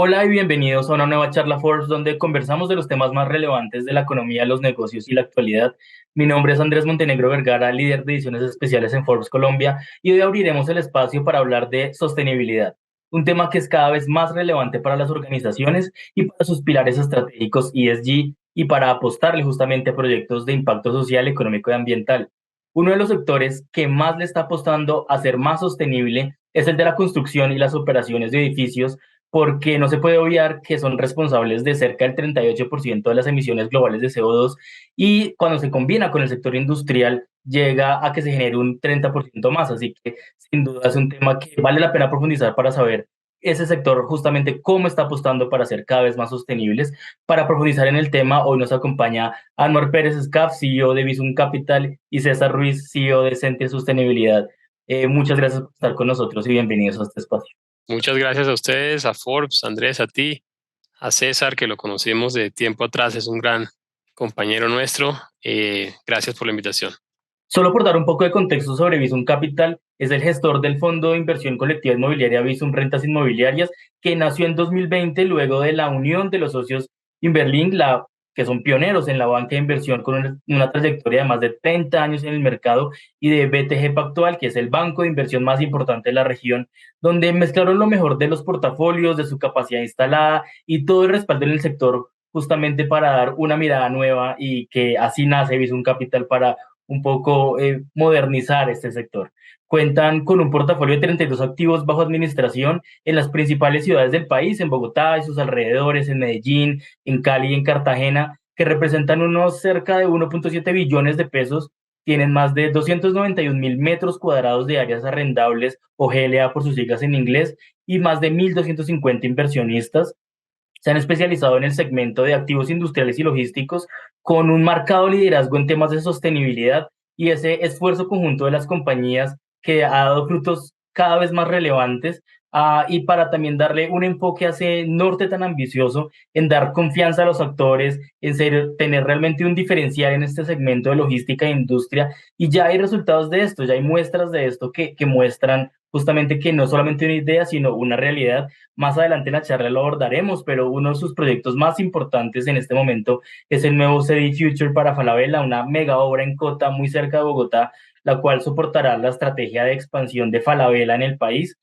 Hola y bienvenidos a una nueva charla Forbes donde conversamos de los temas más relevantes de la economía, los negocios y la actualidad. Mi nombre es Andrés Montenegro Vergara, líder de ediciones especiales en Forbes Colombia, y hoy abriremos el espacio para hablar de sostenibilidad, un tema que es cada vez más relevante para las organizaciones y para sus pilares estratégicos ESG y para apostarle justamente a proyectos de impacto social, económico y ambiental. Uno de los sectores que más le está apostando a ser más sostenible es el de la construcción y las operaciones de edificios, porque no se puede obviar que son responsables de cerca del 38% de las emisiones globales de CO2 y cuando se combina con el sector industrial llega a que se genere un 30% más. Así que sin duda es un tema que vale la pena profundizar para saber ese sector justamente cómo está apostando para ser cada vez más sostenibles. Para profundizar en el tema, hoy nos acompaña Anmar Pérez Escaf, CEO de Visum Capital, y César Ruiz, CEO de Sentia Sostenibilidad. Muchas gracias por estar con nosotros y bienvenidos a este espacio. Muchas gracias a ustedes, a Forbes, Andrés, a ti, a César, que lo conocimos de tiempo atrás, es un gran compañero nuestro. Gracias por la invitación. Solo por dar un poco de contexto sobre Visum Capital, es el gestor del fondo de inversión colectiva inmobiliaria Visum Rentas Inmobiliarias, que nació en 2020 luego de la unión de los socios Inverlink, que son pioneros en la banca de inversión con una trayectoria de más de 30 años en el mercado, y de BTG Pactual, que es el banco de inversión más importante de la región, donde mezclaron lo mejor de los portafolios, de su capacidad instalada y todo el respaldo en el sector justamente para dar una mirada nueva, y que así nace Visum Capital para un poco modernizar este sector. Cuentan con un portafolio de 32 activos bajo administración en las principales ciudades del país, en Bogotá y sus alrededores, en Medellín, en Cali y en Cartagena, que representan unos cerca de 1.7 billones de pesos. Tienen más de 291.000 metros cuadrados de áreas arrendables, o GLA por sus siglas en inglés, y más de 1.250 inversionistas. Se han especializado en el segmento de activos industriales y logísticos, con un marcado liderazgo en temas de sostenibilidad, y ese esfuerzo conjunto de las compañías que ha dado frutos cada vez más relevantes, y para también darle un enfoque a ese norte tan ambicioso, en dar confianza a los actores, en tener realmente un diferencial en este segmento de logística e industria. Y ya hay resultados de esto, ya hay muestras de esto que muestran justamente que no solamente una idea, sino una realidad. Más adelante en la charla lo abordaremos, pero uno de sus proyectos más importantes en este momento es el nuevo CDI Future para Falabella, una mega obra en Cota, muy cerca de Bogotá, la cual soportará la estrategia de expansión de Falabella en el país.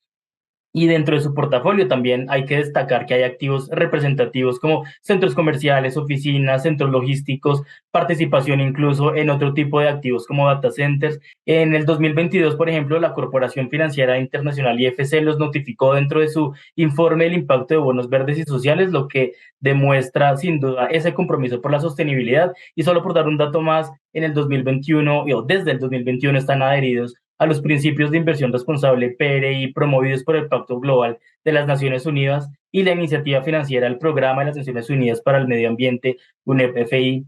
Y dentro de su portafolio también hay que destacar que hay activos representativos como centros comerciales, oficinas, centros logísticos, participación incluso en otro tipo de activos como data centers. En el 2022, por ejemplo, la Corporación Financiera Internacional IFC los notificó dentro de su informe del impacto de bonos verdes y sociales, lo que demuestra sin duda ese compromiso por la sostenibilidad. Y solo por dar un dato más, en el 2021, o desde el 2021, están adheridos a los principios de inversión responsable PRI promovidos por el Pacto Global de las Naciones Unidas y la iniciativa financiera del Programa de las Naciones Unidas para el Medio Ambiente, UNEP-FI.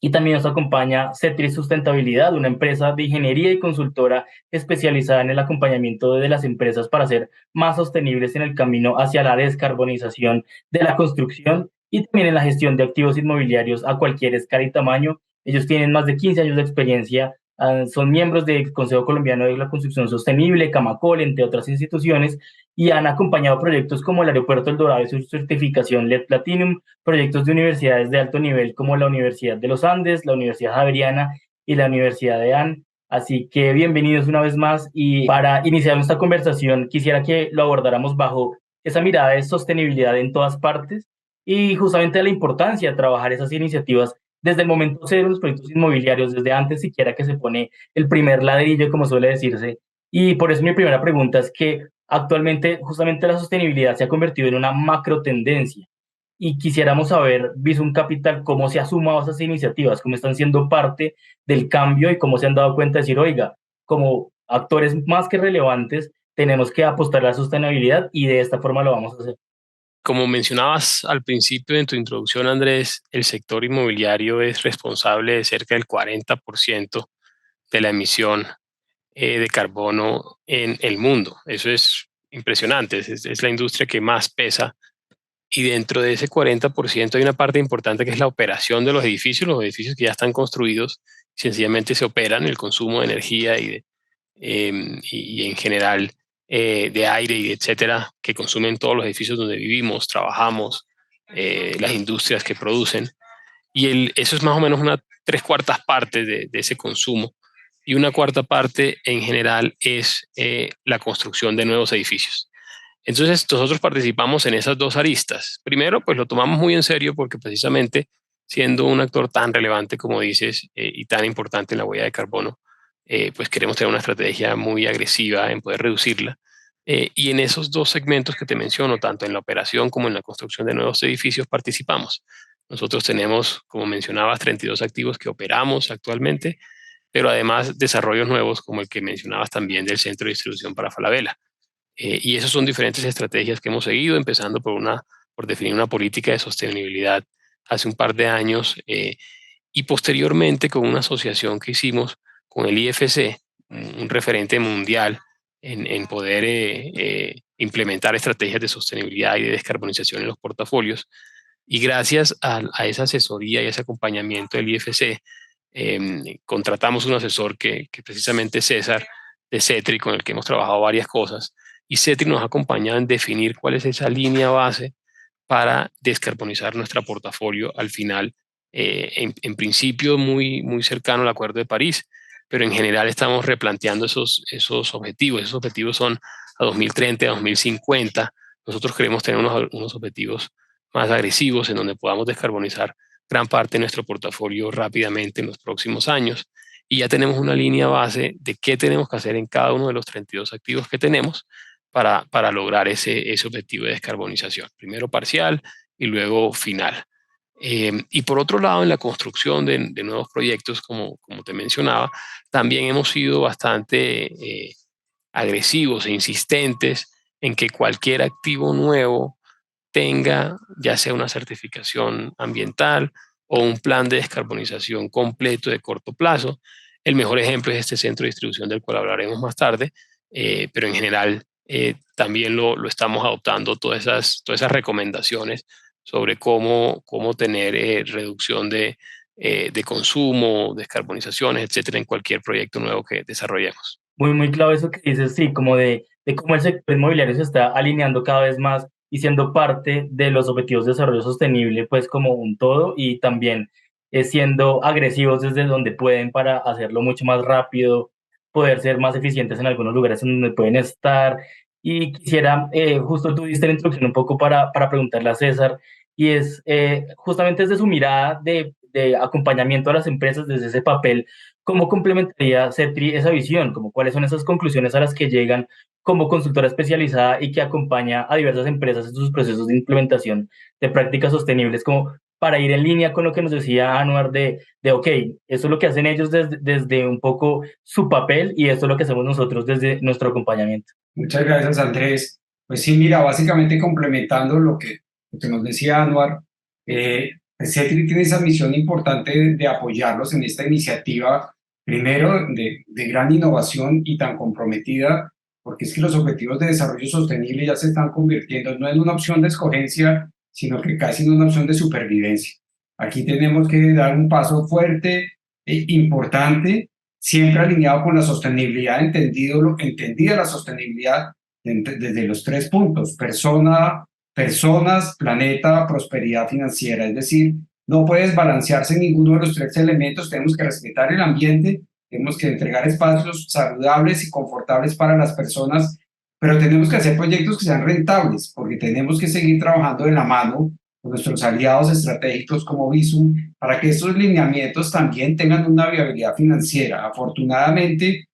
Y también nos acompaña Cetris Sustentabilidad, una empresa de ingeniería y consultora especializada en el acompañamiento de las empresas para ser más sostenibles en el camino hacia la descarbonización de la construcción y también en la gestión de activos inmobiliarios a cualquier escala y tamaño. Ellos tienen más de 15 años de experiencia, son miembros del Consejo Colombiano de la Construcción Sostenible, Camacol, entre otras instituciones, y han acompañado proyectos como el Aeropuerto El Dorado y su certificación LED Platinum, proyectos de universidades de alto nivel como la Universidad de los Andes, la Universidad Javeriana y la Universidad de AN. Así que bienvenidos una vez más, y para iniciar nuestra conversación quisiera que lo abordáramos bajo esa mirada de sostenibilidad en todas partes y justamente la importancia de trabajar esas iniciativas desde el momento cero de los proyectos inmobiliarios, desde antes siquiera que se pone el primer ladrillo, como suele decirse. Y por eso mi primera pregunta es que actualmente justamente la sostenibilidad se ha convertido en una macro tendencia, y quisiéramos saber, Visum Capital, cómo se ha sumado a esas iniciativas, cómo están siendo parte del cambio y cómo se han dado cuenta de decir, oiga, como actores más que relevantes, tenemos que apostar a la sostenibilidad y de esta forma lo vamos a hacer. Como mencionabas al principio en tu introducción, Andrés, el sector inmobiliario es responsable de cerca del 40% de la emisión de carbono en el mundo. Eso es impresionante, es la industria que más pesa. Y dentro de ese 40% hay una parte importante que es la operación de los edificios que ya están construidos, sencillamente se operan, el consumo de energía y en general de aire y etcétera, que consumen todos los edificios donde vivimos, trabajamos, las industrias que producen. Y eso es más o menos una 3/4 partes de ese consumo. Y una 1/4 parte en general es la construcción de nuevos edificios. Entonces, nosotros participamos en esas dos aristas. Primero, pues lo tomamos muy en serio porque precisamente siendo un actor tan relevante como dices y tan importante en la huella de carbono, pues queremos tener una estrategia muy agresiva en poder reducirla. Y en esos dos segmentos que te menciono, tanto en la operación como en la construcción de nuevos edificios, participamos. Nosotros tenemos, como mencionabas, 32 activos que operamos actualmente, pero además desarrollos nuevos como el que mencionabas también del centro de distribución para Falabella. Y esas son diferentes estrategias que hemos seguido, empezando por definir una política de sostenibilidad hace un par de años y posteriormente con una asociación que hicimos con el IFC, un referente mundial en poder implementar estrategias de sostenibilidad y de descarbonización en los portafolios. Y gracias a esa asesoría y ese acompañamiento del IFC, contratamos un asesor que precisamente es César de CETRI, con el que hemos trabajado varias cosas, y CETRI nos acompaña en definir cuál es esa línea base para descarbonizar nuestro portafolio al final, en principio muy cercano al Acuerdo de París, pero en general estamos replanteando esos objetivos. Esos objetivos son a 2030, a 2050. Nosotros queremos tener unos objetivos más agresivos en donde podamos descarbonizar gran parte de nuestro portafolio rápidamente en los próximos años. Y ya tenemos una línea base de qué tenemos que hacer en cada uno de los 32 activos que tenemos para lograr ese objetivo de descarbonización. Primero parcial y luego final. Y por otro lado, en la construcción de nuevos proyectos, como te mencionaba, también hemos sido bastante agresivos e insistentes en que cualquier activo nuevo tenga ya sea una certificación ambiental o un plan de descarbonización completo de corto plazo. El mejor ejemplo es este centro de distribución del cual hablaremos más tarde, pero en general también lo estamos adoptando todas esas recomendaciones sobre cómo tener reducción de consumo, descarbonizaciones, etcétera, en cualquier proyecto nuevo que desarrollemos. Muy clave eso que dices, sí, como de cómo el sector inmobiliario se está alineando cada vez más y siendo parte de los objetivos de desarrollo sostenible, pues como un todo, y también siendo agresivos desde donde pueden para hacerlo mucho más rápido, poder ser más eficientes en algunos lugares en donde pueden estar. Y quisiera, justo tú diste la introducción un poco para preguntarle a César, y es justamente desde su mirada de acompañamiento a las empresas, desde ese papel. ¿Cómo complementaría CETRI esa visión? Como cuáles son esas conclusiones a las que llegan como consultora especializada y que acompaña a diversas empresas en sus procesos de implementación de prácticas sostenibles, como para ir en línea con lo que nos decía Anuar ok, eso es lo que hacen ellos desde un poco su papel y esto es lo que hacemos nosotros desde nuestro acompañamiento. Muchas gracias, Andrés. Pues sí, mira, básicamente complementando lo que nos decía Anuar, CETRI tiene esa misión importante de apoyarlos en esta iniciativa, primero de gran innovación y tan comprometida, porque es que los objetivos de desarrollo sostenible ya se están convirtiendo no en una opción de escogencia, sino que casi en una opción de supervivencia. Aquí tenemos que dar un paso fuerte e importante, siempre alineado con la sostenibilidad, entendida la sostenibilidad desde los 3 puntos: personas, planeta, prosperidad financiera. Es decir, no puedes balancearse en ninguno de los 3 elementos. Tenemos que respetar el ambiente, tenemos que entregar espacios saludables y confortables para las personas, pero tenemos que hacer proyectos que sean rentables, porque tenemos que seguir trabajando de la mano con nuestros aliados estratégicos como Visum, para que estos lineamientos también tengan una viabilidad financiera. Afortunadamente,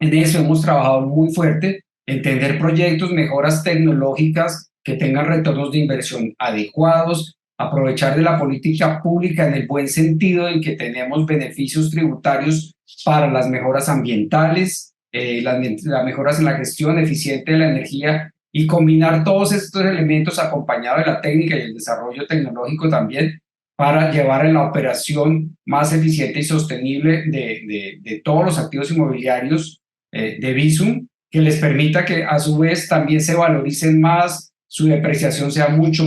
en eso hemos trabajado muy fuerte, entender proyectos, mejoras tecnológicas que tengan retornos de inversión adecuados, aprovechar de la política pública en el buen sentido en que tenemos beneficios tributarios para las mejoras ambientales, las mejoras en la gestión eficiente de la energía, y combinar todos estos elementos acompañado de la técnica y el desarrollo tecnológico también para llevar en la operación más eficiente y sostenible de todos los activos inmobiliarios de Visum, que les permita que a su vez también se valoricen más, su depreciación sea mucho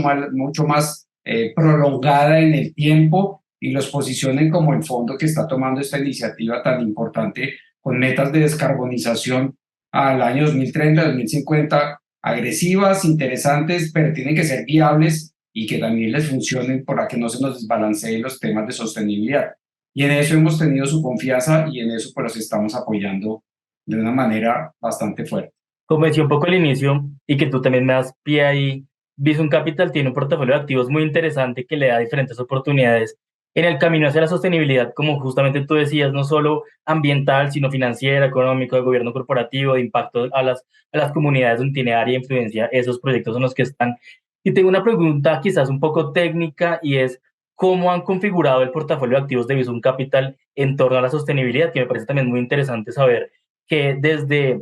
más prolongada en el tiempo y los posicionen como el fondo que está tomando esta iniciativa tan importante con metas de descarbonización al año 2030, 2050, agresivas, interesantes, pero tienen que ser viables y que también les funcionen para que no se nos desbalanceen los temas de sostenibilidad. Y en eso hemos tenido su confianza y en eso pues los estamos apoyando de una manera bastante fuerte. Como decía un poco al inicio, y que tú también me das pie ahí, Visum Capital tiene un portafolio de activos muy interesante que le da diferentes oportunidades en el camino hacia la sostenibilidad, como justamente tú decías, no solo ambiental, sino financiera, económico, de gobierno corporativo, de impacto a las comunidades donde tiene área de influencia esos proyectos en los que están. Y tengo una pregunta quizás un poco técnica y es, ¿cómo han configurado el portafolio de activos de Visum Capital en torno a la sostenibilidad? Que me parece también muy interesante saber que desde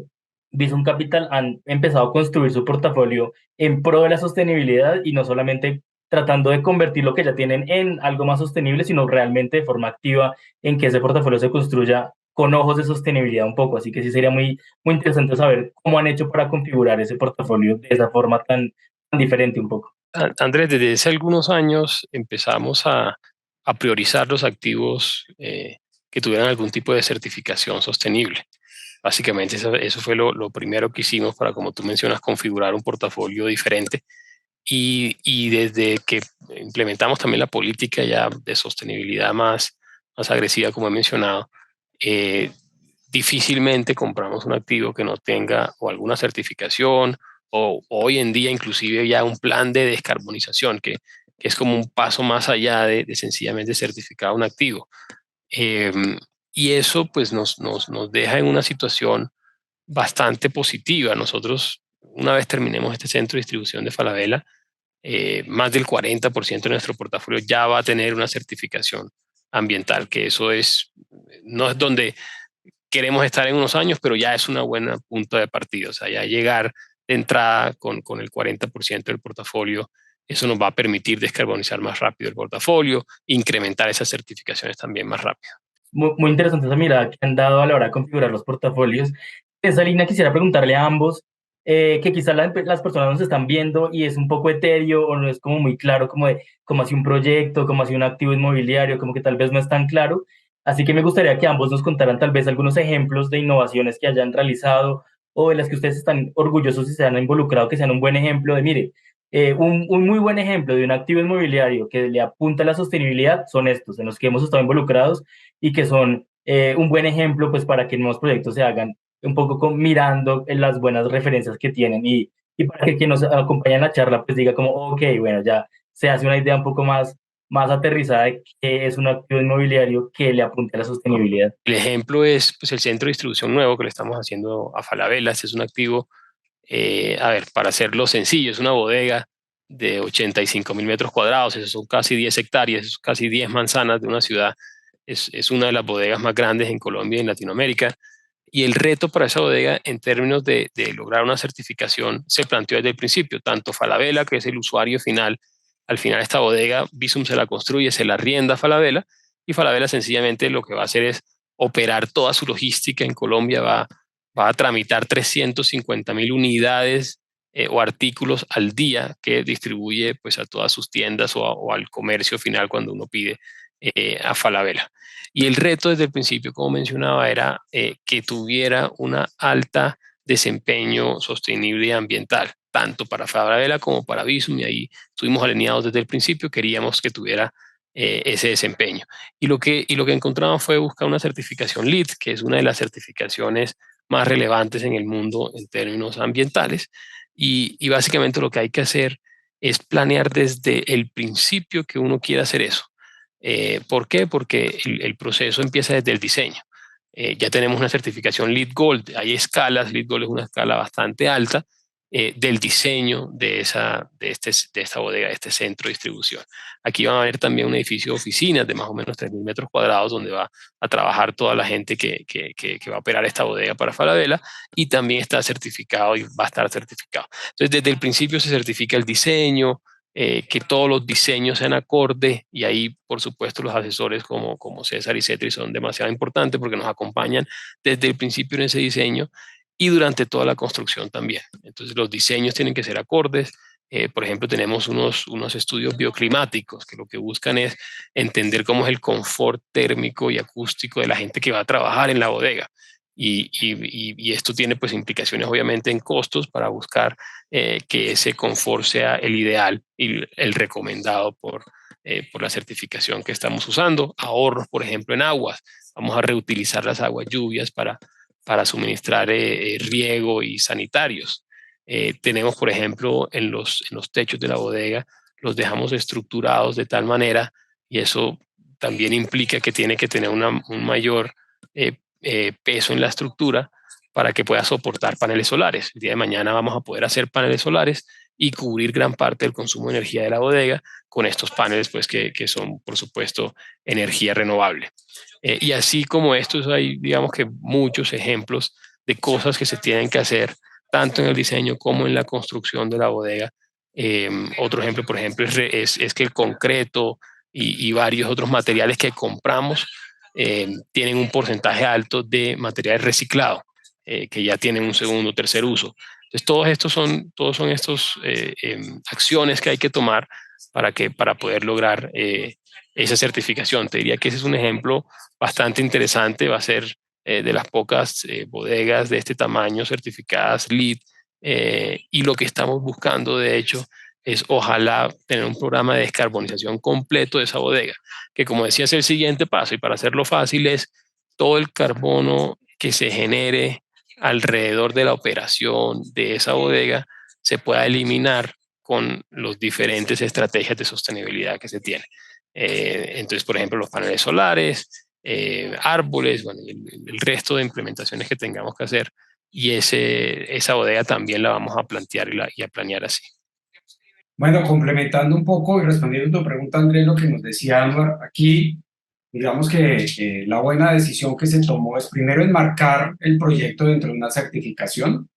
Visum Capital han empezado a construir su portafolio en pro de la sostenibilidad y no solamente tratando de convertir lo que ya tienen en algo más sostenible, sino realmente de forma activa en que ese portafolio se construya con ojos de sostenibilidad un poco. Así que sí sería muy interesante saber cómo han hecho para configurar ese portafolio de esa forma tan diferente un poco. Andrés, desde hace algunos años empezamos a priorizar los activos que tuvieran algún tipo de certificación sostenible. Básicamente eso fue lo primero que hicimos para, como tú mencionas, configurar un portafolio diferente. Y desde que implementamos también la política ya de sostenibilidad más agresiva, como he mencionado, eh, difícilmente compramos un activo que no tenga o alguna certificación o hoy en día inclusive ya un plan de descarbonización, que es como un paso más allá de sencillamente certificar un activo. Eh, y eso pues nos deja en una situación bastante positiva. Nosotros, una vez terminemos este centro de distribución de Falabella, más del 40% de nuestro portafolio ya va a tener una certificación ambiental, que eso no es donde queremos estar en unos años, pero ya es una buena punto de partida. O sea, ya llegar de entrada con el 40% del portafolio, eso nos va a permitir descarbonizar más rápido el portafolio, incrementar esas certificaciones también más rápido. Muy interesante esa mirada que han dado a la hora de configurar los portafolios. En esa línea quisiera preguntarle a ambos, que quizás las personas nos están viendo y es un poco etéreo o no es como muy claro como así un proyecto, como así un activo inmobiliario, como que tal vez no es tan claro. Así que me gustaría que ambos nos contaran tal vez algunos ejemplos de innovaciones que hayan realizado o de las que ustedes están orgullosos y se han involucrado, que sean un buen ejemplo de, mire, un muy buen ejemplo de un activo inmobiliario que le apunta a la sostenibilidad son estos, en los que hemos estado involucrados y que son un buen ejemplo pues para que nuevos proyectos se hagan un poco mirando en las buenas referencias que tienen y para que quien nos acompañe en la charla pues diga como, ok, bueno, ya se hace una idea un poco más aterrizada de que es un activo inmobiliario que le apunte a la sostenibilidad. El ejemplo es pues, el centro de distribución nuevo que le estamos haciendo a Falabella. Este es un activo, a ver, para hacerlo sencillo, es una bodega de 85.000 metros cuadrados, eso son casi 10 hectáreas, eso son casi 10 manzanas de una ciudad. Es una de las bodegas más grandes en Colombia y en Latinoamérica. Y el reto para esa bodega en términos de lograr una certificación se planteó desde el principio. Tanto Falabella, que es el usuario final, al final esta bodega, Visum se la construye, se la arrienda a Falabella y Falabella sencillamente lo que va a hacer es operar toda su logística en Colombia, va a tramitar 350.000 unidades o artículos al día que distribuye pues, a todas sus tiendas o al comercio final cuando uno pide a Falabella. Y el reto desde el principio, como mencionaba, era que tuviera una alta desempeño sostenible y ambiental, tanto para Falabella como para Visum, y ahí estuvimos alineados desde el principio, queríamos que tuviera ese desempeño. Y lo que encontramos fue buscar una certificación LEED, que es una de las certificaciones más relevantes en el mundo en términos ambientales, y básicamente lo que hay que hacer es planear desde el principio que uno quiera hacer eso. ¿Por qué? Porque el proceso empieza desde el diseño. Ya tenemos una certificación LEED Gold, hay escalas, LEED Gold es una escala bastante alta del diseño de esta bodega, de este centro de distribución. Aquí van a haber también un edificio de oficinas de más o menos 3.000 metros cuadrados donde va a trabajar toda la gente que va a operar esta bodega para Falabella y también está certificado y va a estar certificado. Entonces, desde el principio se certifica el diseño, que todos los diseños sean acorde y ahí, por supuesto, los asesores como César y Cetri son demasiado importantes porque nos acompañan desde el principio en ese diseño y durante toda la construcción también. Entonces, los diseños tienen que ser acordes. Por ejemplo, tenemos unos estudios bioclimáticos que lo que buscan es entender cómo es el confort térmico y acústico de la gente que va a trabajar en la bodega. y esto tiene pues implicaciones obviamente en costos para buscar que ese confort sea el ideal y el recomendado por la certificación que estamos usando. Ahorros, por ejemplo, en aguas. Vamos a reutilizar las aguas lluvias para suministrar riego y sanitarios. Tenemos, por ejemplo, en los techos de la bodega, los dejamos estructurados de tal manera, y eso también implica que tiene que tener un mayor peso en la estructura para que pueda soportar paneles solares. El día de mañana vamos a poder hacer paneles solares y cubrir gran parte del consumo de energía de la bodega con estos paneles, pues que son, por supuesto, energía renovable. Y así como estos, hay, digamos que muchos ejemplos de cosas que se tienen que hacer, tanto en el diseño como en la construcción de la bodega. Otro ejemplo, por ejemplo, es que el concreto y varios otros materiales que compramos tienen un porcentaje alto de material reciclado, que ya tienen un segundo o tercer uso. Entonces, todos son estos acciones que hay que tomar para poder lograr esa certificación. Te diría que ese es un ejemplo bastante interesante. Va a ser de las pocas bodegas de este tamaño certificadas LEED, y lo que estamos buscando, de hecho, es ojalá tener un programa de descarbonización completo de esa bodega, que como decía es el siguiente paso, y para hacerlo fácil es todo el carbono que se genere alrededor de la operación de esa bodega se pueda eliminar con las diferentes estrategias de sostenibilidad que se tienen. Entonces, por ejemplo, los paneles solares, árboles, bueno, el resto de implementaciones que tengamos que hacer, y esa bodega también la vamos a plantear y a planear así. Bueno, complementando un poco y respondiendo a tu pregunta, Andrés, lo que nos decía Anwar, aquí, digamos que la buena decisión que se tomó es primero enmarcar el proyecto dentro de una certificación.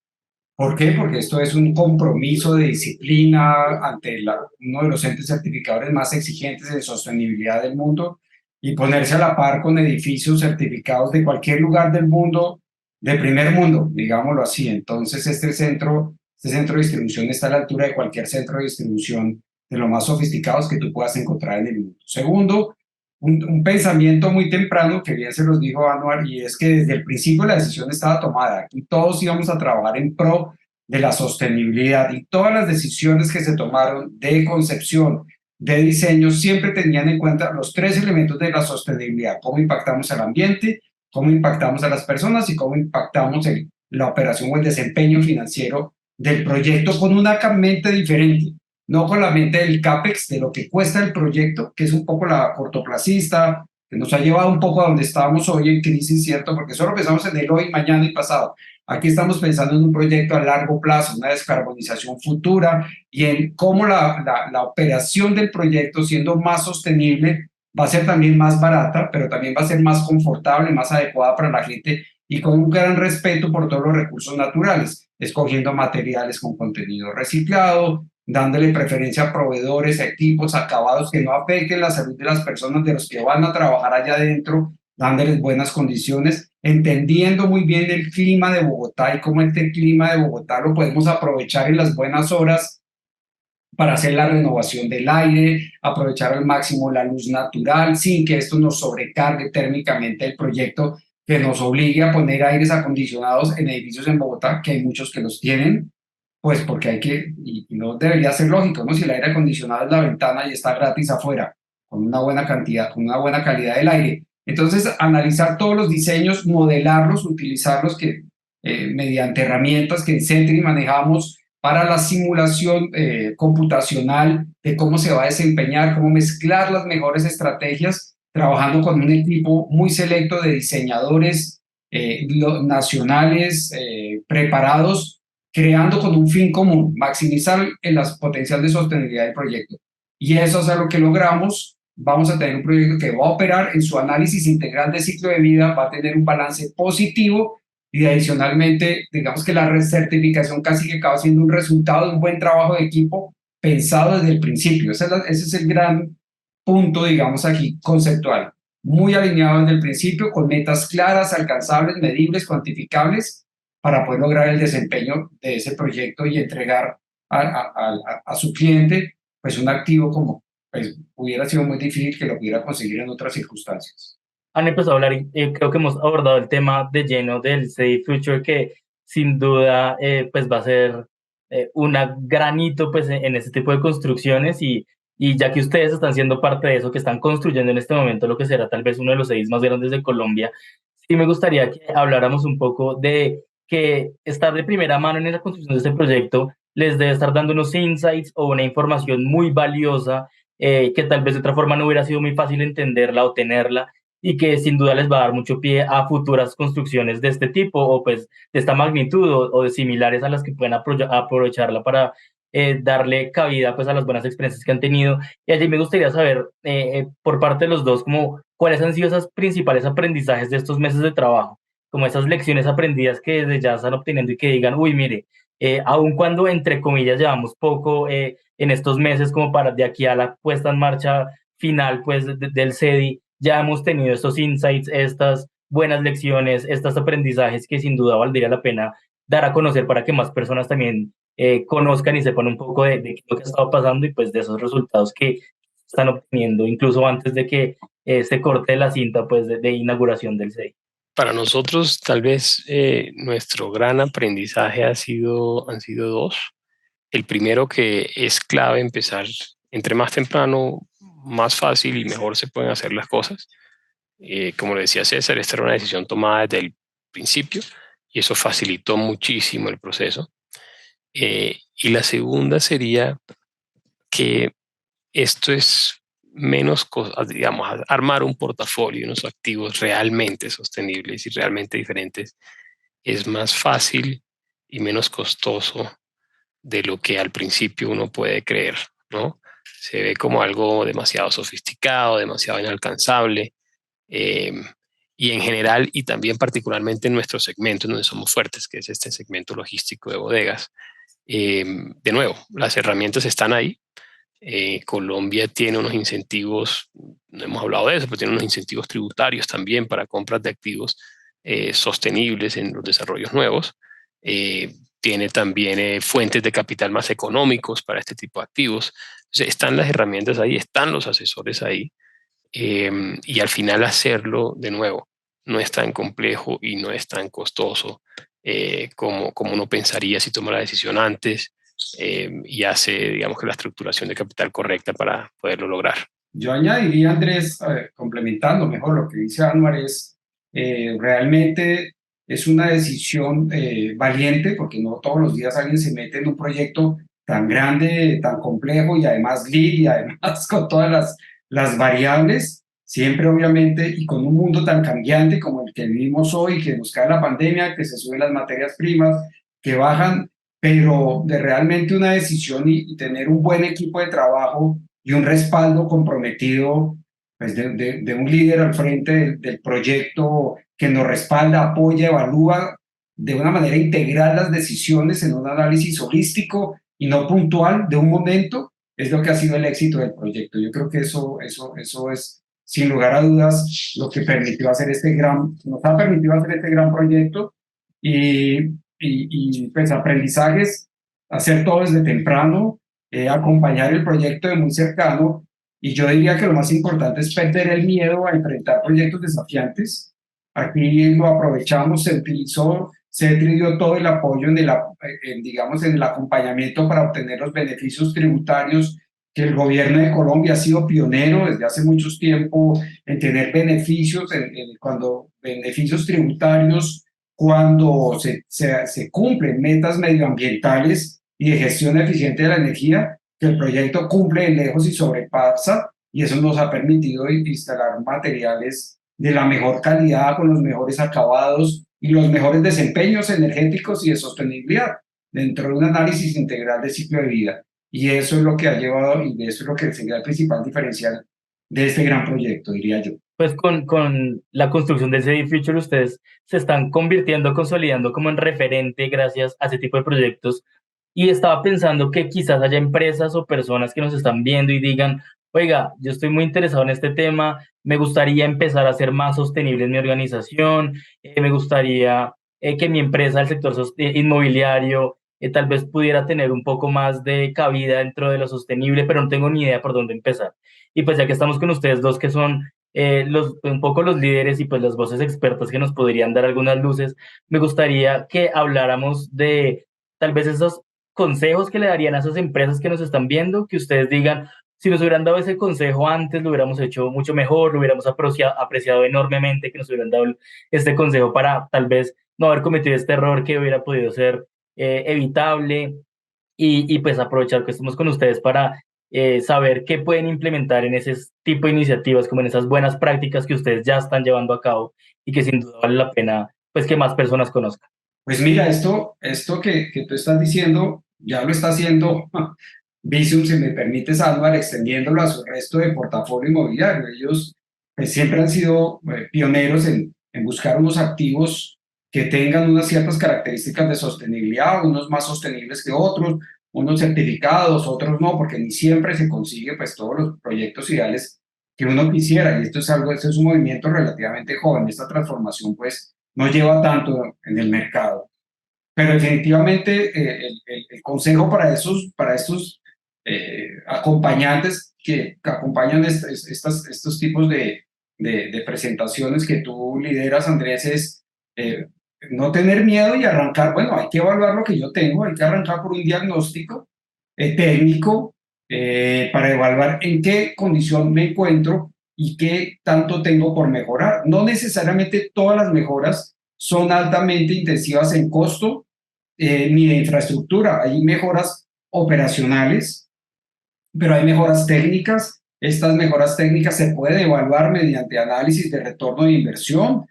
¿Por qué? Porque esto es un compromiso de disciplina ante uno de los entes certificadores más exigentes en sostenibilidad del mundo, y ponerse a la par con edificios certificados de cualquier lugar del mundo, de primer mundo, digámoslo así. Entonces, este centro de distribución está a la altura de cualquier centro de distribución de los más sofisticados que tú puedas encontrar en el mundo. Segundo, un pensamiento muy temprano, que bien se los dijo Anwar, y es que desde el principio la decisión estaba tomada y todos íbamos a trabajar en pro de la sostenibilidad, y todas las decisiones que se tomaron de concepción, de diseño, siempre tenían en cuenta los tres elementos de la sostenibilidad: cómo impactamos al ambiente, cómo impactamos a las personas y cómo impactamos en la operación o el desempeño financiero del proyecto, con una mente diferente, no con la mente del CAPEX, de lo que cuesta el proyecto, que es un poco la cortoplacista, que nos ha llevado un poco a donde estábamos hoy en crisis, ¿cierto? Porque solo pensamos en el hoy, mañana y pasado. Aquí estamos pensando en un proyecto a largo plazo, una descarbonización futura, y en cómo la operación del proyecto, siendo más sostenible, va a ser también más barata, pero también va a ser más confortable, más adecuada para la gente, y con un gran respeto por todos los recursos naturales, escogiendo materiales con contenido reciclado, dándole preferencia a proveedores, a equipos, a acabados que no afecten la salud de las personas, de los que van a trabajar allá adentro, dándoles buenas condiciones, entendiendo muy bien el clima de Bogotá y cómo este clima de Bogotá lo podemos aprovechar en las buenas horas para hacer la renovación del aire, aprovechar al máximo la luz natural sin que esto nos sobrecargue térmicamente el proyecto, que nos obligue a poner aires acondicionados en edificios en Bogotá, que hay muchos que los tienen, pues porque hay que, y no debería ser lógico, ¿no? Si el aire acondicionado es la ventana y está gratis afuera, con una buena cantidad, con una buena calidad del aire. Entonces, analizar todos los diseños, modelarlos, utilizarlos mediante herramientas que en Sentry manejamos para la simulación computacional de cómo se va a desempeñar, cómo mezclar las mejores estrategias, trabajando con un equipo muy selecto de diseñadores nacionales preparados, creando con un fin común: maximizar el potencial de sostenibilidad del proyecto. Y eso es lo que logramos. Vamos a tener un proyecto que va a operar en su análisis integral de ciclo de vida, va a tener un balance positivo, y adicionalmente, digamos que la recertificación casi que acaba siendo un resultado de un buen trabajo de equipo pensado desde el principio. Ese es el gran punto, digamos, aquí conceptual. Muy alineado desde el principio, con metas claras, alcanzables, medibles, cuantificables, para poder lograr el desempeño de ese proyecto y entregar a su cliente pues un activo como pues hubiera sido muy difícil que lo pudiera conseguir en otras circunstancias. han empezado a hablar, creo que hemos abordado el tema de lleno del CDI Future, que sin duda pues va a ser un granito pues en este tipo de construcciones y ya que ustedes están siendo parte de eso, que están construyendo en este momento lo que será tal vez uno de los CDIs más grandes de Colombia, sí me gustaría que habláramos un poco de que estar de primera mano en la construcción de este proyecto les debe estar dando unos insights o una información muy valiosa que tal vez de otra forma no hubiera sido muy fácil entenderla o tenerla y que sin duda les va a dar mucho pie a futuras construcciones de este tipo o pues de esta magnitud o de similares a las que pueden aprovecharla para darle cabida pues a las buenas experiencias que han tenido. Y allí me gustaría saber por parte de los dos como cuáles han sido esos principales aprendizajes de estos meses de trabajo, como esas lecciones aprendidas que desde ya están obteniendo y que digan, uy, mire, aun cuando entre comillas llevamos poco en estos meses como para de aquí a la puesta en marcha final pues del CEDI, ya hemos tenido estos insights, estas buenas lecciones, estos aprendizajes que sin duda valdría la pena dar a conocer para que más personas también conozcan y sepan un poco de qué es lo que ha estado pasando y pues de esos resultados que están obteniendo incluso antes de que se corte la cinta pues de inauguración del CEDI. Para nosotros, tal vez nuestro gran aprendizaje han sido dos. El primero, que es clave empezar entre más temprano, más fácil y mejor se pueden hacer las cosas. Como le decía César, esta era una decisión tomada desde el principio y eso facilitó muchísimo el proceso. Y la segunda sería que esto es menos, digamos, armar un portafolio, unos activos realmente sostenibles y realmente diferentes es más fácil y menos costoso de lo que al principio uno puede creer, ¿no? Se ve como algo demasiado sofisticado, demasiado inalcanzable, eh, y en general, y también particularmente en nuestro segmento, en donde somos fuertes, que es este segmento logístico de bodegas. De nuevo, las herramientas están ahí. Colombia tiene unos incentivos, no hemos hablado de eso, pero tiene unos incentivos tributarios también para compras de activos sostenibles en los desarrollos nuevos. Tiene también fuentes de capital más económicos para este tipo de activos. Entonces, están las herramientas ahí, están los asesores ahí. Y al final hacerlo de nuevo no es tan complejo y no es tan costoso como uno pensaría si toma la decisión antes y hace, digamos, que la estructuración de capital correcta para poderlo lograr. Yo añadiría, Andrés, complementando mejor lo que dice Anwar, es realmente es una decisión valiente, porque no todos los días alguien se mete en un proyecto tan grande, tan complejo y además lead y además con todas las variables, siempre obviamente y con un mundo tan cambiante como el que vivimos hoy, que nos cae la pandemia, que se suben las materias primas, que bajan, pero de realmente una decisión y tener un buen equipo de trabajo y un respaldo comprometido pues, de un líder al frente del proyecto que nos respalda, apoya, evalúa de una manera integral las decisiones en un análisis holístico y no puntual de un momento, es lo que ha sido el éxito del proyecto. Yo creo que eso es, sin lugar a dudas, lo que permitió hacer nos ha permitido hacer este gran proyecto y pues aprendizajes, hacer todo desde temprano, acompañar el proyecto de muy cercano, y yo diría que lo más importante es perder el miedo a enfrentar proyectos desafiantes. Aquí lo aprovechamos, se utilizó, se dio todo el apoyo digamos, en el acompañamiento para obtener los beneficios tributarios, que el gobierno de Colombia ha sido pionero desde hace mucho tiempo en tener beneficios, beneficios tributarios cuando se cumplen metas medioambientales y de gestión eficiente de la energía, que el proyecto cumple de lejos y sobrepasa, y eso nos ha permitido instalar materiales de la mejor calidad, con los mejores acabados y los mejores desempeños energéticos y de sostenibilidad dentro de un análisis integral de ciclo de vida. Y eso es lo que ha llevado, y eso es lo que sería el principal diferencial de este gran proyecto, diría yo. Pues con la construcción del CDI Future ustedes se están convirtiendo, consolidando como en referente gracias a ese tipo de proyectos. Y estaba pensando que quizás haya empresas o personas que nos están viendo y digan, oiga, yo estoy muy interesado en este tema, me gustaría empezar a ser más sostenible en mi organización, me gustaría que mi empresa del sector inmobiliario tal vez pudiera tener un poco más de cabida dentro de lo sostenible, pero no tengo ni idea por dónde empezar. Y pues ya que estamos con ustedes dos que son un poco los líderes y pues las voces expertas que nos podrían dar algunas luces, me gustaría que habláramos de tal vez esos consejos que le darían a esas empresas que nos están viendo, que ustedes digan, si nos hubieran dado ese consejo antes, lo hubiéramos hecho mucho mejor, lo hubiéramos apreciado enormemente que nos hubieran dado este consejo para tal vez no haber cometido este error que hubiera podido ser evitable y pues aprovechar que estamos con ustedes para saber qué pueden implementar en ese tipo de iniciativas, como en esas buenas prácticas que ustedes ya están llevando a cabo y que sin duda vale la pena pues que más personas conozcan. Pues mira, esto que tú estás diciendo ya lo está haciendo Visium, si me permites, Álvaro, extendiéndolo a su resto de portafolio inmobiliario. Ellos pues, siempre han sido pioneros en buscar unos activos que tengan unas ciertas características de sostenibilidad, unos más sostenibles que otros, unos certificados, otros no, porque ni siempre se consigue pues todos los proyectos ideales que uno quisiera. Y esto es un movimiento relativamente joven. Esta transformación pues no lleva tanto en el mercado. Pero definitivamente el consejo para estos acompañantes que acompañan estos tipos de presentaciones que tú lideras, Andrés, es eh, no tener miedo y arrancar. Bueno, hay que evaluar lo que yo tengo, hay que arrancar por un diagnóstico técnico para evaluar en qué condición me encuentro y qué tanto tengo por mejorar. No necesariamente todas las mejoras son altamente intensivas en costo ni de infraestructura. Hay mejoras operacionales, pero hay mejoras técnicas. Estas mejoras técnicas se pueden evaluar mediante análisis de retorno de inversión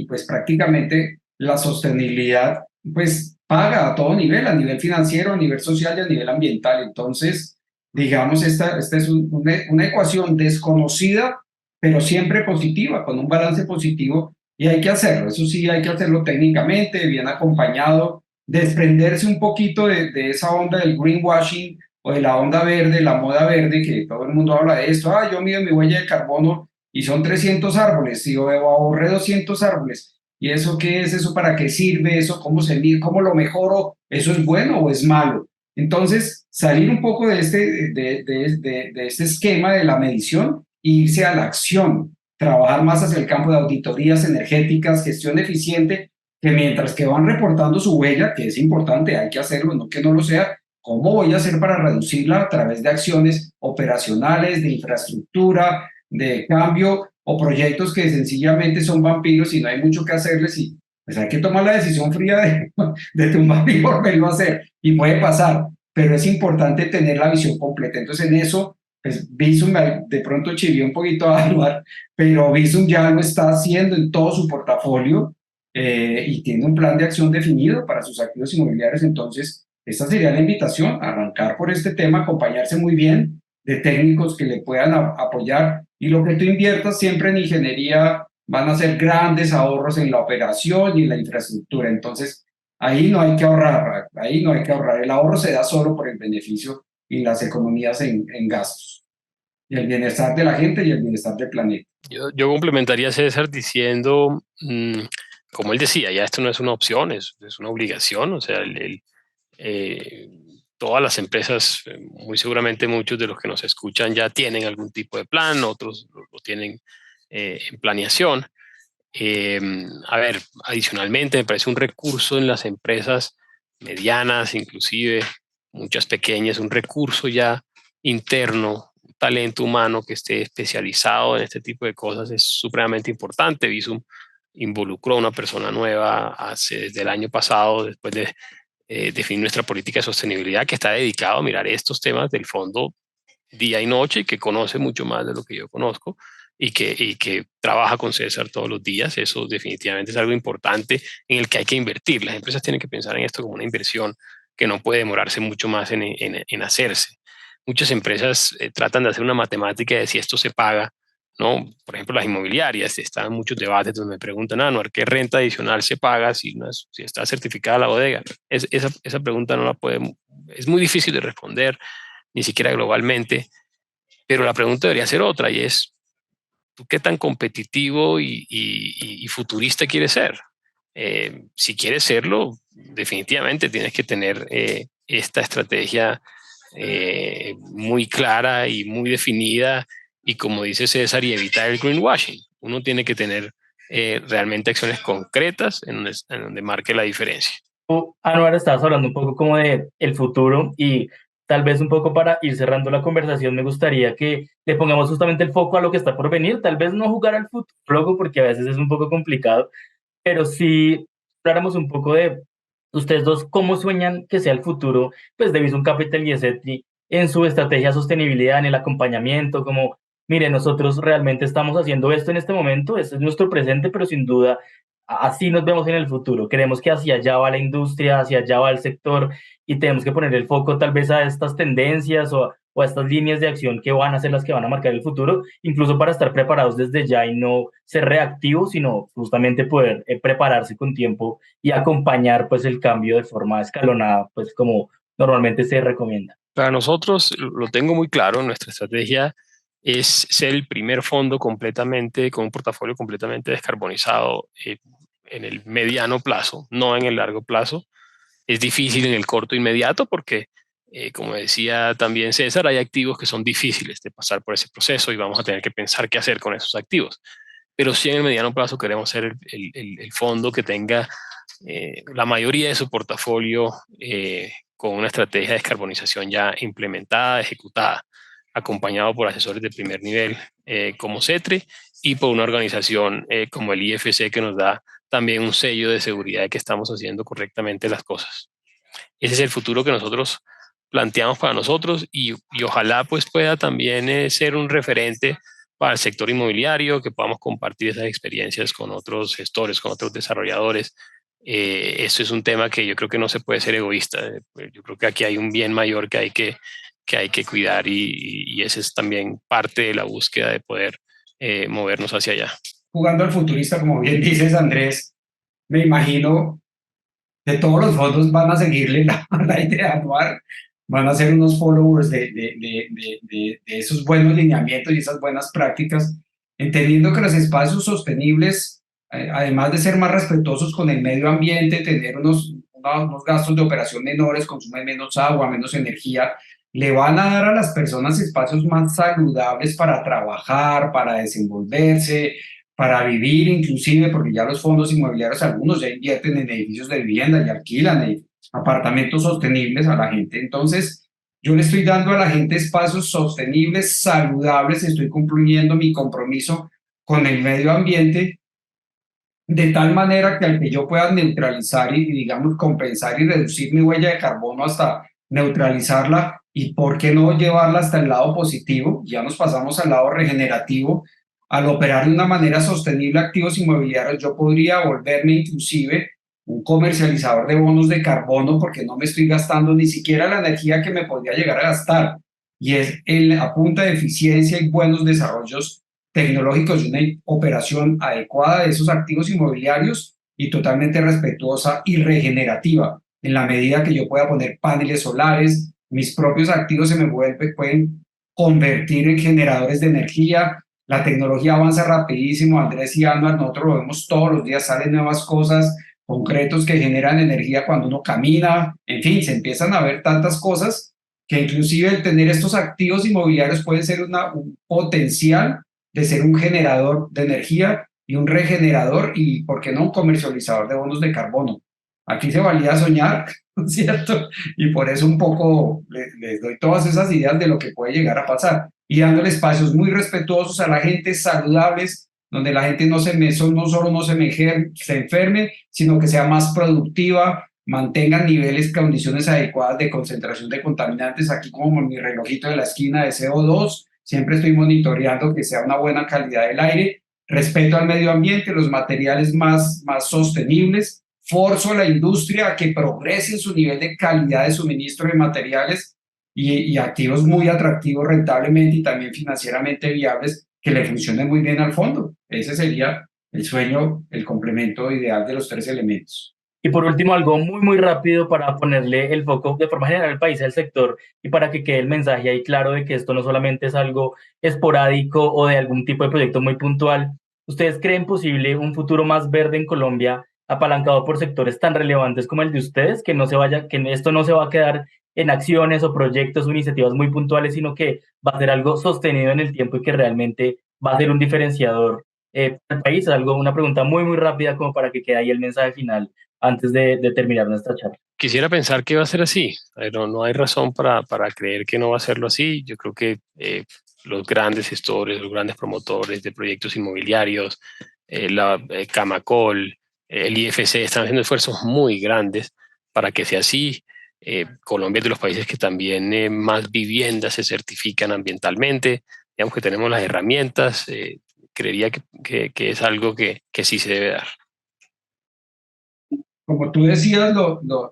pues prácticamente la sostenibilidad pues paga a todo nivel, a nivel financiero, a nivel social y a nivel ambiental. Entonces, digamos, esta es una ecuación desconocida, pero siempre positiva, con un balance positivo y hay que hacerlo. Eso sí, hay que hacerlo técnicamente, bien acompañado, desprenderse un poquito de esa onda del greenwashing o de la onda verde, la moda verde, que todo el mundo habla de esto. Yo mido mi huella de carbono y son 300 árboles, y yo ahorré 200 árboles. ¿Y eso qué es? ¿Eso para qué sirve? ¿Eso cómo se mide? ¿Cómo lo mejoro? ¿Eso es bueno o es malo? Entonces, salir un poco de este esquema de la medición e irse a la acción, trabajar más hacia el campo de auditorías energéticas, gestión eficiente, que mientras que van reportando su huella, que es importante, hay que hacerlo, no que no lo sea, ¿cómo voy a hacer para reducirla a través de acciones operacionales, de infraestructura, de cambio o proyectos que sencillamente son vampiros y no hay mucho que hacerles y pues hay que tomar la decisión fría de tumbar y volverlo a hacer y puede pasar, pero es importante tener la visión completa. Entonces en eso, pues Visum de pronto chirió un poquito a Anuar, pero Visum ya lo está haciendo en todo su portafolio y tiene un plan de acción definido para sus activos inmobiliarios. Entonces, esta sería la invitación, arrancar por este tema, acompañarse muy bien de técnicos que le puedan apoyar y lo que tú inviertas siempre en ingeniería van a ser grandes ahorros en la operación y en la infraestructura. Entonces, ahí no hay que ahorrar, ahí no hay que ahorrar. El ahorro se da solo por el beneficio y las economías en gastos y el bienestar de la gente y el bienestar del planeta. Yo complementaría a César diciendo, como él decía, ya esto no es una opción, es una obligación. O sea, todas las empresas, muy seguramente muchos de los que nos escuchan ya tienen algún tipo de plan, otros lo tienen en planeación. A ver, adicionalmente me parece un recurso en las empresas medianas, inclusive muchas pequeñas, un recurso ya interno, un talento humano que esté especializado en este tipo de cosas es supremamente importante. Visum involucró a una persona nueva desde el año pasado, después de definir nuestra política de sostenibilidad, que está dedicado a mirar estos temas del fondo día y noche y que conoce mucho más de lo que yo conozco y que trabaja con César todos los días. Eso definitivamente es algo importante en el que hay que invertir. Las empresas tienen que pensar en esto como una inversión que no puede demorarse mucho más en hacerse. Muchas empresas tratan de hacer una matemática de si esto se paga, ¿no? Por ejemplo, las inmobiliarias, están en muchos debates donde me preguntan, Anuar, ¿qué renta adicional se paga si está certificada la bodega? Esa pregunta no la puede, es muy difícil de responder, ni siquiera globalmente, pero la pregunta debería ser otra y es, ¿tú qué tan competitivo y futurista quieres ser? Si quieres serlo, definitivamente tienes que tener esta estrategia muy clara y muy definida y como dice César, y evitar el greenwashing. Uno tiene que tener realmente acciones concretas en donde marque la diferencia. Anuar, estabas hablando un poco como de el futuro y tal vez un poco para ir cerrando la conversación, me gustaría que le pongamos justamente el foco a lo que está por venir, tal vez no jugar al futurólogo porque a veces es un poco complicado, pero sí habláramos un poco de ustedes dos, cómo sueñan que sea el futuro, pues de Visum Capital y ESETI en su estrategia de sostenibilidad, en el acompañamiento, como, mire, nosotros realmente estamos haciendo esto en este momento, este es nuestro presente, pero sin duda así nos vemos en el futuro. Creemos que hacia allá va la industria, hacia allá va el sector y tenemos que poner el foco tal vez a estas tendencias o a estas líneas de acción que van a ser las que van a marcar el futuro, incluso para estar preparados desde ya y no ser reactivos, sino justamente poder prepararse con tiempo y acompañar pues el cambio de forma escalonada, pues como normalmente se recomienda. Para nosotros, lo tengo muy claro, nuestra estrategia es ser el primer fondo completamente, con un portafolio completamente descarbonizado en el mediano plazo, no en el largo plazo. Es difícil en el corto inmediato porque, como decía también César, hay activos que son difíciles de pasar por ese proceso y vamos a tener que pensar qué hacer con esos activos. Pero sí en el mediano plazo queremos ser el fondo que tenga la mayoría de su portafolio con una estrategia de descarbonización ya implementada, ejecutada, acompañado por asesores de primer nivel como CETRE y por una organización como el IFC que nos da también un sello de seguridad de que estamos haciendo correctamente las cosas. Ese es el futuro que nosotros planteamos para nosotros y ojalá pues pueda también ser un referente para el sector inmobiliario, que podamos compartir esas experiencias con otros gestores, con otros desarrolladores. Eso es un tema que yo creo que no se puede ser egoísta. Yo creo que aquí hay un bien mayor que hay que cuidar y esa es también parte de la búsqueda de poder movernos hacia allá. Jugando al futurista, como bien dices, Andrés, me imagino que todos los fondos van a seguirle la idea de Anuar, van a ser unos followers de esos buenos lineamientos y esas buenas prácticas, entendiendo que los espacios sostenibles, además de ser más respetuosos con el medio ambiente, tener unos gastos de operación menores, consumen menos agua, menos energía, le van a dar a las personas espacios más saludables para trabajar, para desenvolverse, para vivir inclusive, porque ya los fondos inmobiliarios, algunos ya invierten en edificios de vivienda y alquilan apartamentos sostenibles a la gente. Entonces, yo le estoy dando a la gente espacios sostenibles, saludables, estoy cumpliendo mi compromiso con el medio ambiente, de tal manera que al que yo pueda neutralizar y digamos, compensar y reducir mi huella de carbono hasta neutralizarla y por qué no llevarla hasta el lado positivo, ya nos pasamos al lado regenerativo. Al operar de una manera sostenible activos inmobiliarios, yo podría volverme inclusive un comercializador de bonos de carbono porque no me estoy gastando ni siquiera la energía que me podría llegar a gastar. Y es a punta de eficiencia y buenos desarrollos tecnológicos y una operación adecuada de esos activos inmobiliarios y totalmente respetuosa y regenerativa. En la medida que yo pueda poner paneles solares, mis propios activos pueden convertir en generadores de energía. La tecnología avanza rapidísimo, Andrés y Anuar, nosotros lo vemos todos los días, salen nuevas cosas, concretos que generan energía cuando uno camina, en fin, se empiezan a ver tantas cosas que inclusive el tener estos activos inmobiliarios puede ser un potencial de ser un generador de energía y un regenerador y, ¿por qué no?, un comercializador de bonos de carbono. Aquí se valía soñar, ¿cierto? Y por eso un poco les doy todas esas ideas de lo que puede llegar a pasar y dándole espacios muy respetuosos a la gente, saludables, donde la gente no solo no se enferme, sino que sea más productiva, mantengan niveles, condiciones adecuadas de concentración de contaminantes. Aquí como mi relojito de la esquina de CO2, siempre estoy monitoreando que sea una buena calidad del aire, respeto al medio ambiente, los materiales más sostenibles, forzo a la industria a que progrese en su nivel de calidad de suministro de materiales y activos muy atractivos rentablemente y también financieramente viables que le funcionen muy bien al fondo. Ese sería el sueño, el complemento ideal de los tres elementos. Y por último, algo muy, muy rápido para ponerle el foco de forma general al país y al sector y para que quede el mensaje ahí claro de que esto no solamente es algo esporádico o de algún tipo de proyecto muy puntual. ¿Ustedes creen posible un futuro más verde en Colombia apalancado por sectores tan relevantes como el de ustedes, que no se vaya, que esto no se va a quedar en acciones o proyectos o iniciativas muy puntuales, sino que va a ser algo sostenido en el tiempo y que realmente va a ser un diferenciador para el país. Una pregunta muy, muy rápida como para que quede ahí el mensaje final antes de terminar nuestra charla. Quisiera pensar que va a ser así, pero no hay razón para creer que no va a serlo así. Yo creo que los grandes gestores, los grandes promotores de proyectos inmobiliarios, la Camacol, el IFC están haciendo esfuerzos muy grandes para que sea así. Colombia es de los países que también más viviendas se certifican ambientalmente. Digamos que tenemos las herramientas. Creería que es algo que sí se debe dar. Como tú decías,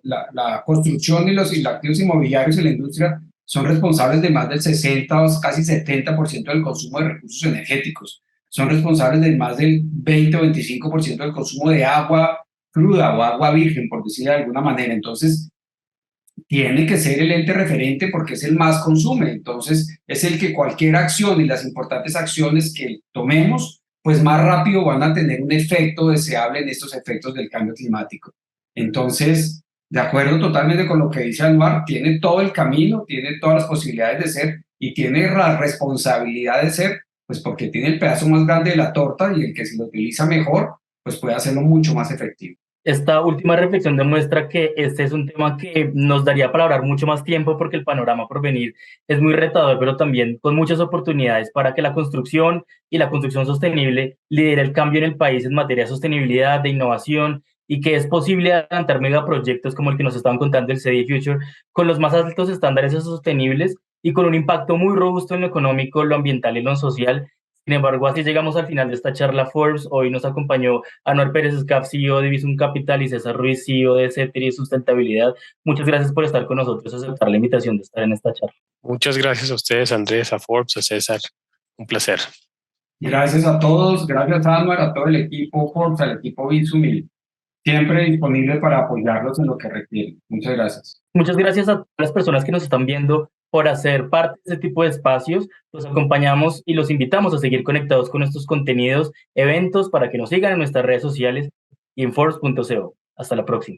la construcción y los activos inmobiliarios en la industria son responsables de más del 60 o casi 70% del consumo de recursos energéticos. Son responsables de más del 20 o 25% del consumo de agua cruda o agua virgen, por decirlo de alguna manera. Entonces, tiene que ser el ente referente porque es el más consume. Entonces, es el que cualquier acción y las importantes acciones que tomemos, pues más rápido van a tener un efecto deseable en estos efectos del cambio climático. Entonces, de acuerdo totalmente con lo que dice Anuar, tiene todo el camino, tiene todas las posibilidades de ser y tiene la responsabilidad de ser, pues porque tiene el pedazo más grande de la torta y el que si lo utiliza mejor, pues puede hacerlo mucho más efectivo. Esta última reflexión demuestra que este es un tema que nos daría para hablar mucho más tiempo porque el panorama por venir es muy retador, pero también con muchas oportunidades para que la construcción y la construcción sostenible lidere el cambio en el país en materia de sostenibilidad, de innovación y que es posible adelantar megaproyectos como el que nos estaban contando el CDI Future con los más altos estándares sostenibles y con un impacto muy robusto en lo económico, lo ambiental y lo social. Sin embargo, así llegamos al final de esta charla Forbes. Hoy nos acompañó Anuar Pérez Escaf, CEO de Visum Capital, y César Ruiz, CEO de CETRI Sustentabilidad. Muchas gracias por estar con nosotros y aceptar la invitación de estar en esta charla. Muchas gracias a ustedes, Andrés, a Forbes, a César. Un placer. Gracias a todos, gracias a Anuar, a todo el equipo Forbes, al equipo Visum, siempre disponible para apoyarlos en lo que requieren. Muchas gracias. Muchas gracias a todas las personas que nos están viendo por hacer parte de este tipo de espacios. Los acompañamos y los invitamos a seguir conectados con nuestros contenidos, eventos, para que nos sigan en nuestras redes sociales y en Forbes.co. Hasta la próxima.